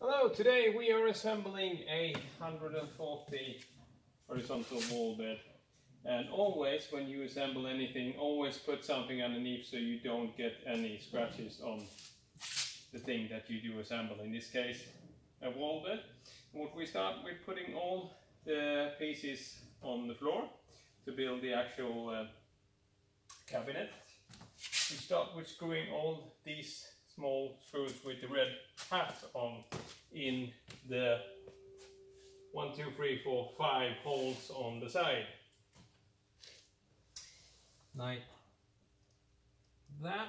Hello, today we are assembling a 140 horizontal wall bed. And always when you assemble anything, always put something underneath so you don't get any scratches on the thing that you do assemble. In this case, a wall bed. What we start with, putting all the pieces on the floor to build the actual cabinet. We start with screwing all these small screws with the red hat on in the 1, 2, 3, 4, 5 holes on the side. Like that.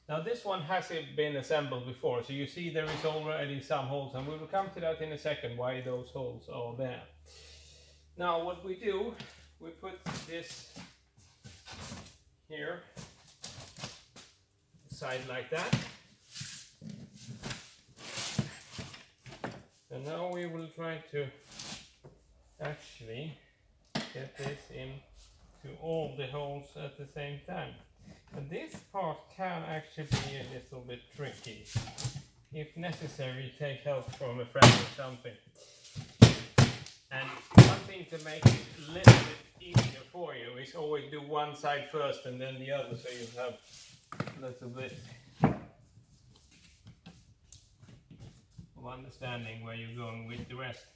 Now this one hasn't been assembled before, so you see there is already some holes, and we will come to that in a second, why those holes are there. Now what we do, we put this here, side like that. And now we will try to actually get this into all the holes at the same time. And this part can actually be a little bit tricky. If necessary, take help from a friend or something. And one thing to make it a little bit easier for you is always do one side first and then the other, so you have a little bit of understanding where you're going with the rest.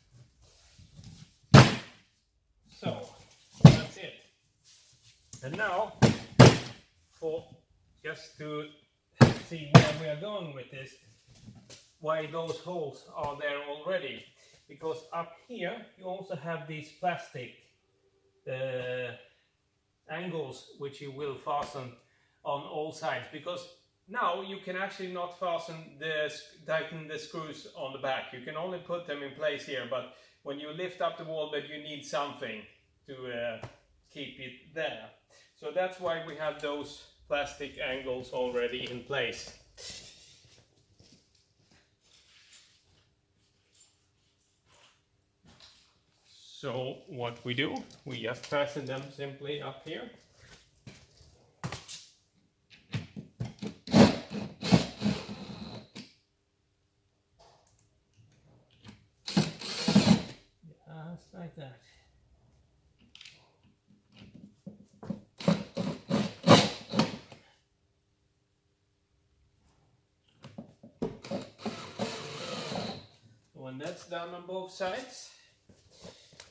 So that's it. And now, for just to see where we are going with this, why those holes are there already. Because up here you also have these plastic angles which you will fasten on all sides, because now you can actually not tighten the screws on the back. You can only put them in place here, but when you lift up the wall bed you need something to keep it there. So that's why we have those plastic angles already in place. So what we do, we just fasten them simply up here. Just like that. When that's done on both sides,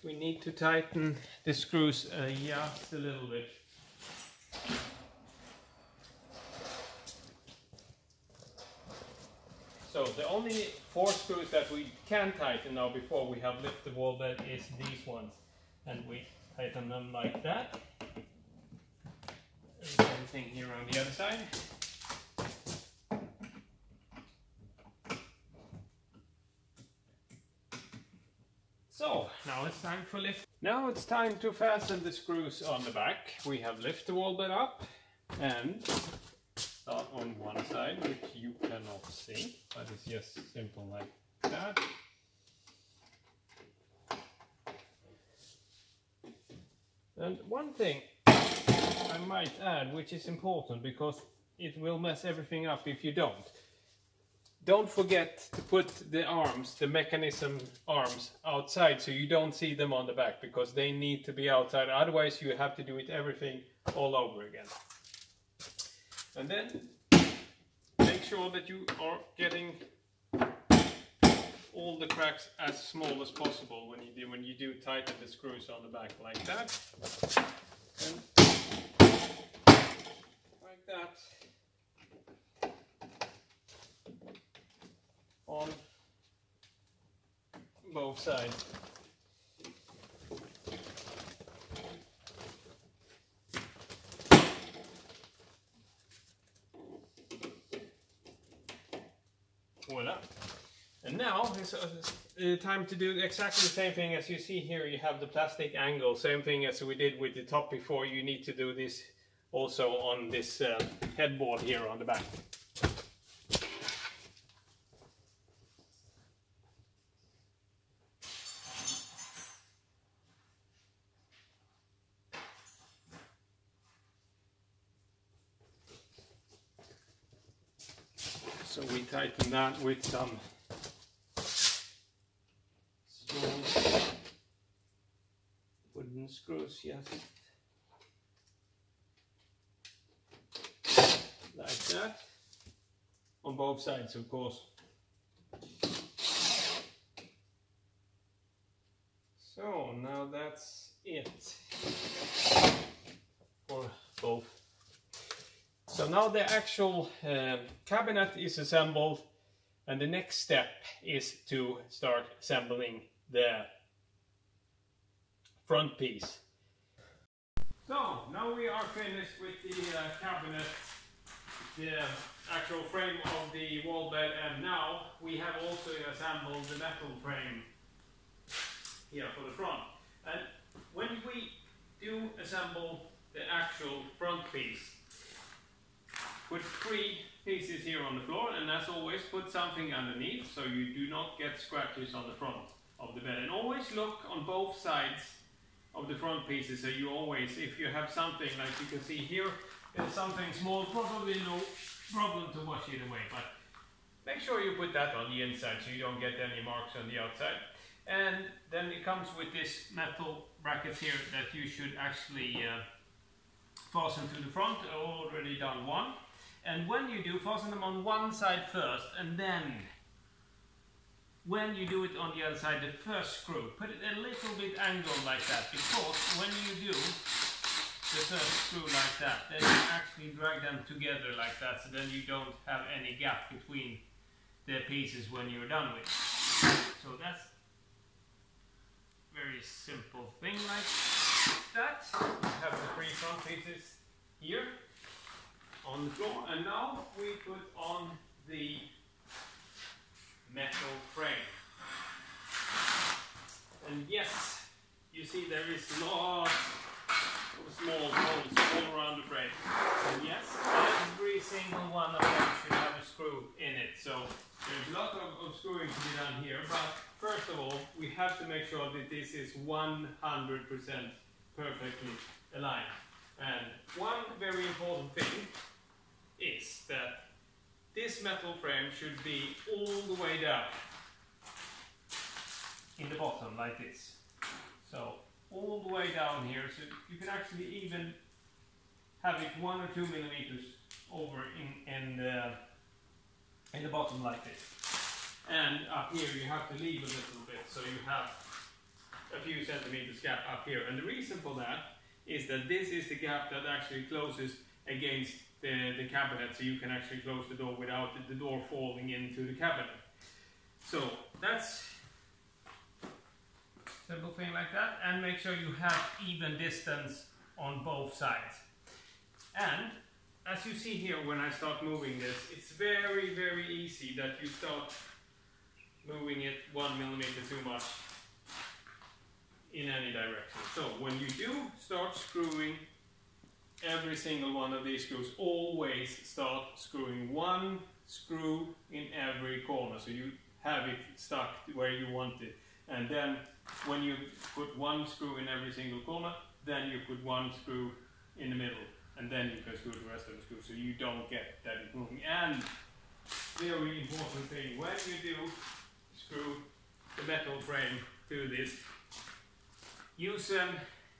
we need to tighten the screws just a little bit. So the only 4 screws that we can tighten now before we have lifted the wall bed is these ones. And we tighten them like that. And same thing here on the other side. So now it's time for lift. Now it's time to fasten the screws on the back. We have lifted the wall bed up and start on one side, which you cannot see, but it's just simple like that. And one thing I might add, which is important because it will mess everything up if you don't. Don't forget to put the arms, the mechanism arms, outside so you don't see them on the back, because they need to be outside, otherwise you have to do everything all over again. And then make sure that you are getting all the cracks as small as possible when you do tighten the screws on the back like that. And like that. On both sides. Voila. And now it's time to do exactly the same thing as you see here. You have the plastic angle, same thing as we did with the top before. You need to do this also on this headboard here on the back. So we tighten that with some small wooden screws, yes. Like that. On both sides, of course. So now that's it for both. So now the actual cabinet is assembled, and the next step is to start assembling the front piece. So now we are finished with the cabinet, the actual frame of the wall bed, and now we have also assembled the metal frame here for the front. And when we do assemble the actual front piece, put 3 pieces here on the floor, and as always put something underneath so you do not get scratches on the front of the bed. And always look on both sides of the front pieces, so you always, if you have something like you can see here, there's something small, probably no problem to wash it away, but make sure you put that on the inside so you don't get any marks on the outside. And then it comes with this metal brackets here that you should actually fasten to the front. I've already done one. And when you do, fasten them on one side first, and then when you do it on the other side, the first screw, put it a little bit angled like that, because when you do the first screw like that, then you actually drag them together like that, so then you don't have any gap between the pieces when you're done with it. So that's very simple thing like that. We have the 3 front pieces here on the floor, and now we put on the metal frame. And yes, you see there is lots of small holes all around the frame. And yes, every single one of them should have a screw in it. So there's a lot of screwing to be done here, but first of all, we have to make sure that this is 100% perfectly aligned. And one very important thing is that this metal frame should be all the way down in the bottom like this. So all the way down here, so you can actually even have it 1 or 2 millimeters over in the bottom like this. And up here you have to leave a little bit, so you have a few centimeters gap up here. And the reason for that is that this is the gap that actually closes against the cabinet, so you can actually close the door without the door falling into the cabinet. So that's simple thing like that, and make sure you have even distance on both sides. And as you see here, when I start moving this, it's very, very easy that you start moving it 1 millimeter too much in any direction. So when you do start screwing every single one of these screws, always start screwing 1 screw in every corner, so you have it stuck where you want it. And then when you put 1 screw in every single corner, then you put 1 screw in the middle, and then you can screw the rest of the screws, so you don't get that moving. And very important thing, when you do screw the metal frame to this, use an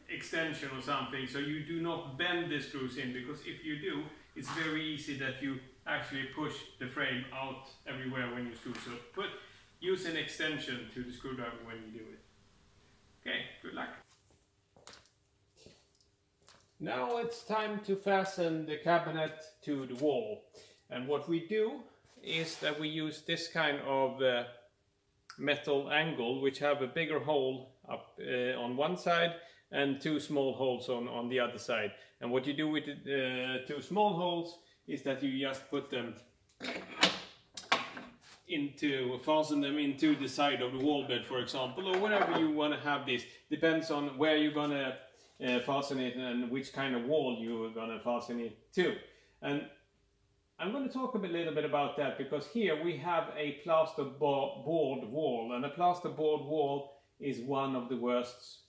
extension or something so you do not bend the screws in, because if you do, it's very easy that you actually push the frame out everywhere when you screw. So use an extension to the screwdriver when you do it. Okay, good luck. Now it's time to fasten the cabinet to the wall. And what we do is that we use this kind of metal angle, which have a bigger hole up on one side and 2 small holes on the other side. And what you do with the 2 small holes is that you just put them fasten them into the side of the wall bed, for example, or whatever you want to have this. Depends on where you're gonna fasten it and which kind of wall you're gonna fasten it to. And I'm going to talk a little bit about that, because here we have a plasterboard wall, and a plasterboard wall is one of the worst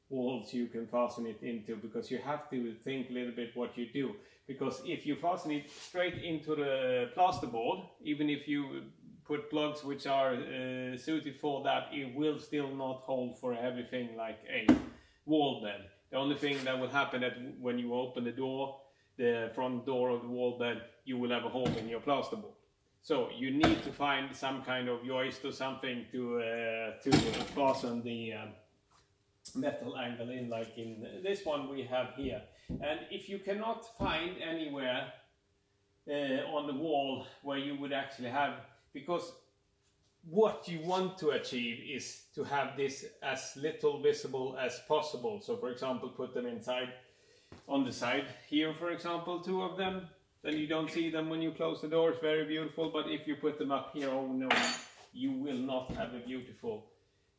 walls you can fasten it into, because you have to think a little bit what you do. because if you fasten it straight into the plasterboard, even if you put plugs which are suited for that, it will still not hold for a heavy thing like a wall bed. The only thing that will happen that when you open the door, the front door of the wall bed, you will have a hole in your plasterboard. So you need to find some kind of joist or something to fasten the metal angle in, like in this one we have here. And if you cannot find anywhere on the wall where you would actually have, because what you want to achieve is to have this as little visible as possible. So for example, put them inside on the side here, for example, 2 of them, then you don't see them when you close the door. It's very beautiful. But if you put them up here, oh no, you will not have a beautiful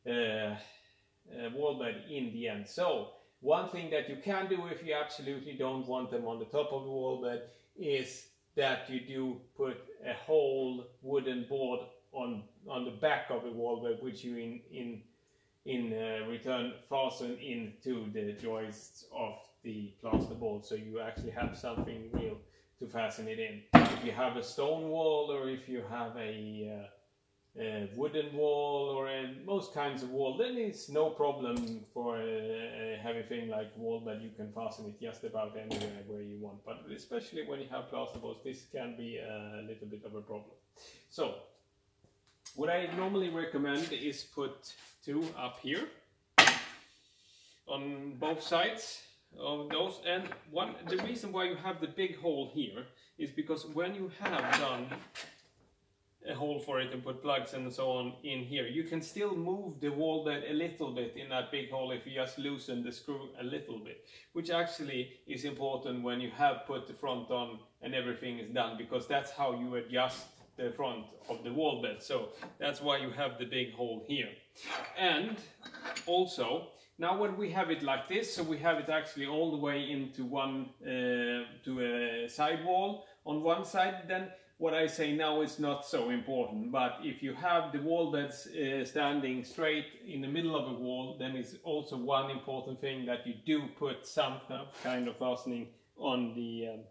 wall bed in the end. So one thing that you can do if you absolutely don't want them on the top of the wall bed is that you do put a whole wooden board on the back of the wall bed, which you in return fasten into the joists of the plasterboard, so you actually have something real to fasten it in. If you have a stone wall, or if you have a wooden wall, or most kinds of wall, then it's no problem for a heavy thing like wall bed. You can fasten it just about anywhere where you want, but especially when you have plasterboards, this can be a little bit of a problem. So what I normally recommend is put 2 up here on both sides of those, and the reason why you have the big hole here is because when you have done a hole for it and put plugs and so on in here, you can still move the wall bed a little bit in that big hole if you just loosen the screw a little bit, which actually is important when you have put the front on and everything is done, because that's how you adjust the front of the wall bed. So that's why you have the big hole here. And also, now when we have it like this, so we have it actually all the way into one to a side wall on one side, then what I say now is not so important. But if you have the wall beds standing straight in the middle of a wall, then it's also one important thing that you do put some kind of fastening on the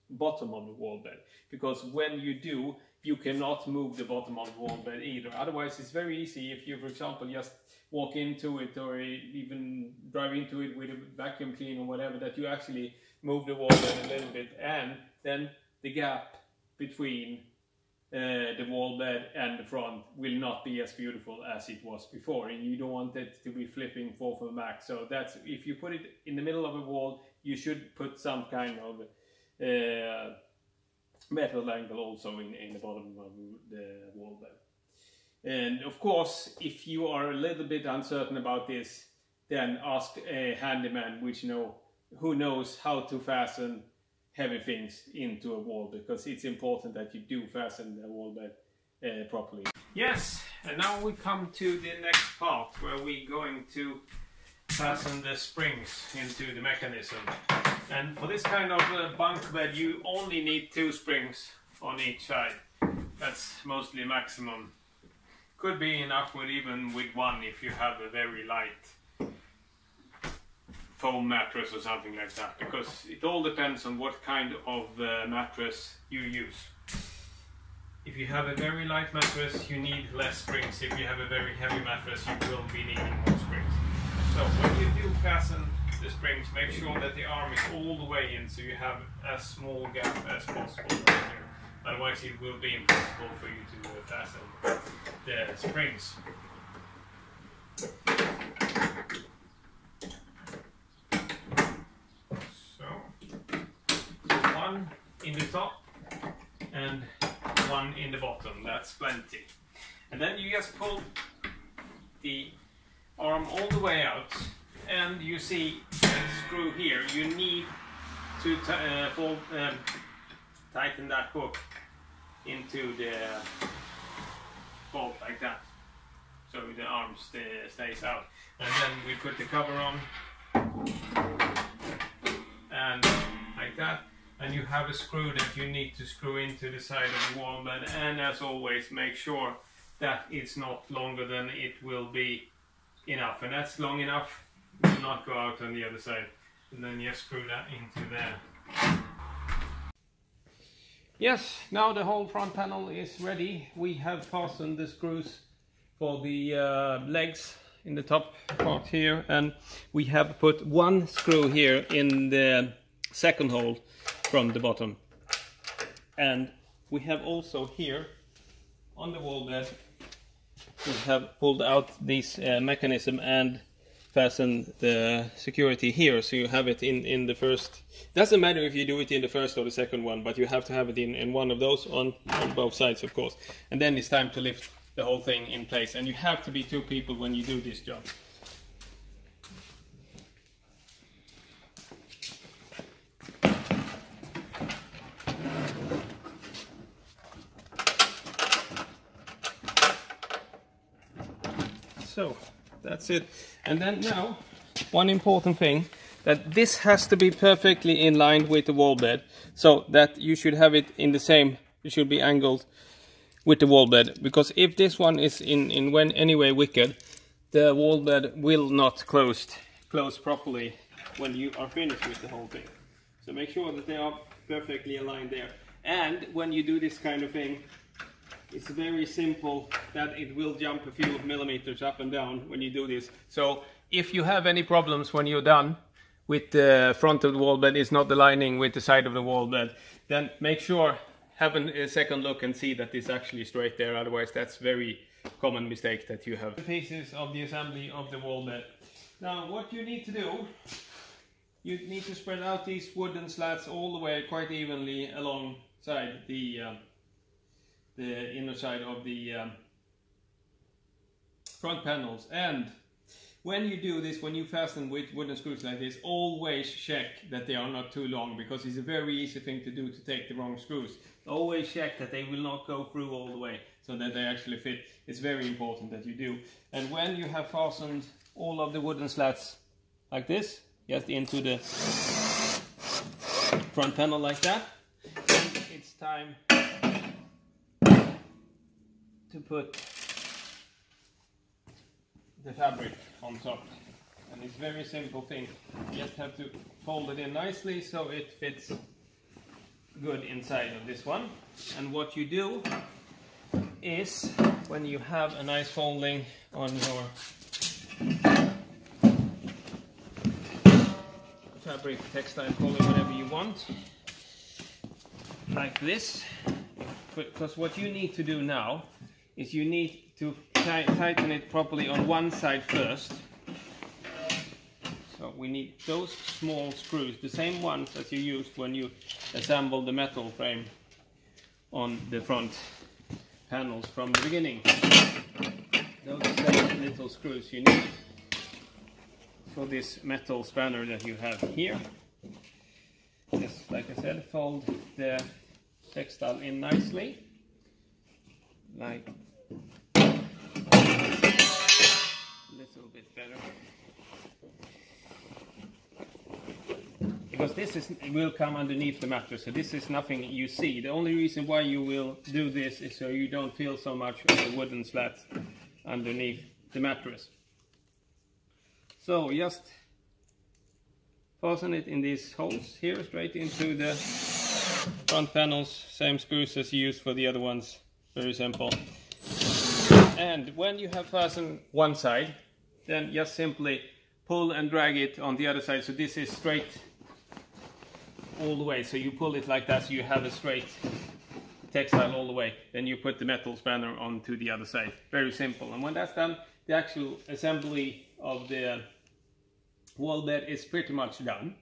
bottom of the wall bed, because when you do, you cannot move the bottom of the wall bed either. Otherwise it's very easy if you, for example, just walk into it or even drive into it with a vacuum cleaner or whatever, that you actually move the wall bed a little bit, and then the gap between the wall bed and the front will not be as beautiful as it was before, and you don't want it to be flipping forth and back. So that's, if you put it in the middle of a wall, you should put some kind of metal angle also in the bottom of the wall bed. And of course, if you are a little bit uncertain about this, then ask a handyman who knows how to fasten heavy things into a wall, because it's important that you do fasten the wall bed properly. Yes, and now we come to the next part where we're going to fasten the springs into the mechanism. And for this kind of bunk bed, you only need 2 springs on each side. That's mostly maximum. Could be enough even with 1 if you have a very light foam mattress or something like that, because it all depends on what kind of mattress you use. If you have a very light mattress, you need less springs. If you have a very heavy mattress, you will be needing more springs. So when you do fasten the springs, make sure that the arm is all the way in, so you have as small gap as possible right here. Otherwise it will be impossible for you to fasten the springs. So 1 in the top and 1 in the bottom, that's plenty. And then you just pull the arm all the way out, and you see the screw here. You need to tighten that hook into the bolt like that, so the arm stays out. And then we put the cover on, and like that. And you have a screw that you need to screw into the side of the wall bed, and as always, make sure that it's not longer than it will be enough, and that's long enough, will not go out on the other side. And then just screw that into there. Yes, now the whole front panel is ready. We have fastened the screws for the legs in the top part here, and we have put one screw here in the second hole from the bottom. And we have also here on the wall bed, we have pulled out this mechanism and fastened the security here, so you have it in the first. Doesn't matter if you do it in the first or the second one, but you have to have it in one of those on both sides, of course. And then it's time to lift the whole thing in place, and you have to be 2 people when you do this job. So that's it. And then now, one important thing, that this has to be perfectly in line with the wall bed, so that you should have it in the same, it should be angled with the wall bed, because if this one is in any way wicked, the wall bed will not close properly when you are finished with the whole thing. So make sure that they are perfectly aligned there. And when you do this kind of thing, it's very simple that it will jump a few millimeters up and down when you do this. So if you have any problems when you're done with the front of the wall bed is not aligning with the side of the wall bed, then make sure, have a second look and see that it's actually straight there. Otherwise, that's very common mistake that you have. The pieces of the assembly of the wall bed. Now what you need to do, you need to spread out these wooden slats all the way quite evenly alongside the inner side of the front panels. And when you do this, when you fasten with wooden screws like this, always check that they are not too long, because it's a very easy thing to do to take the wrong screws. Always check that they will not go through all the way, so that they actually fit. It's very important that you do. And when you have fastened all of the wooden slats like this, just into the front panel like that, it's time to put the fabric on top. And it's a very simple thing. You just have to fold it in nicely so it fits good inside of this one. And what you do is, when you have a nice folding on your fabric, textile, call it whatever you want, like this, because what you need to do now is you need to tighten it properly on one side first. So we need those small screws, the same ones as you used when you assembled the metal frame on the front panels from the beginning. Those same little screws you need for this metal spanner that you have here. Just like I said, fold the textile in nicely, like a little bit better, because this will come underneath the mattress, so this is nothing you see. The only reason why you will do this is so you don't feel so much of the wooden slats underneath the mattress. So just fasten it in these holes here, straight into the front panels, same screws as you used for the other ones, very simple. And when you have fastened one side, then just simply pull and drag it on the other side, so this is straight all the way. So you pull it like that, so you have a straight textile all the way. Then you put the metal spanner onto the other side. Very simple. And when that's done, the actual assembly of the wall bed is pretty much done.